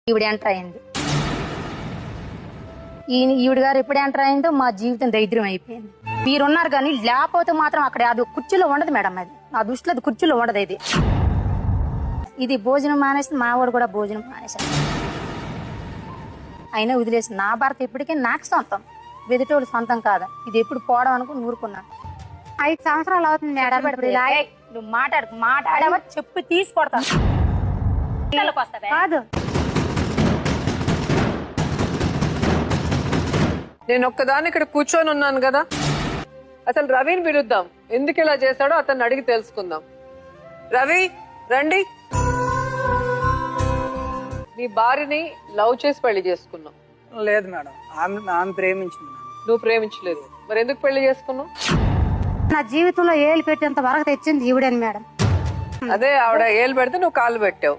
ఈవిడ ఎంటర్ అయింది. ఈవిడ గారు ఎప్పుడు ఎంటర్ అయిందో మా జీవితం దరిద్రం అయిపోయింది. మీరున్నారు కానీ లేకపోతే మాత్రం అక్కడ అది కుర్చీలో ఉండదు మేడం. అది నా దృష్టిలో అది కుర్చీలో ఉండదు. ఇది భోజనం మానేసి మా వాడు కూడా భోజనం మానేశాడు. అయినా వదిలేసి నా భర్త ఇప్పటికే నాకు సొంతం, వెదిటోళ్ళు సొంతం కాదు. ఇది ఎప్పుడు పోవడం అనుకుని ఊరుకున్నాను. 5 సంవత్సరాలు అవుతుంది మేడం. నువ్వు మాట్లాడవా చెప్పు తీసి కొడతాను. కాదు, నేను ఒక్కదాన్ని ఇక్కడ కూర్చొని ఉన్నాను కదా. అసలు రవిని పిలుద్దాం, ఎందుకు ఇలా చేశాడో అతన్ని అడిగి తెలుసుకుందాం. రవి రండి. నీ భార్యని లవ్ చేసి పెళ్లి చేసుకున్నావు? లేదు మేడం, ఆమె ప్రేమించింది మేడం. నువ్వు ప్రేమించలేదు, మరి ఎందుకు పెళ్లి చేసుకున్నావు? నా జీవితంలో ఏళ్ళు పెట్టేంత వరకు తెచ్చింది ఈవిడని మేడం. అదే ఆవిడ ఏలు పెడితే నువ్వు కాలు పెట్టావు.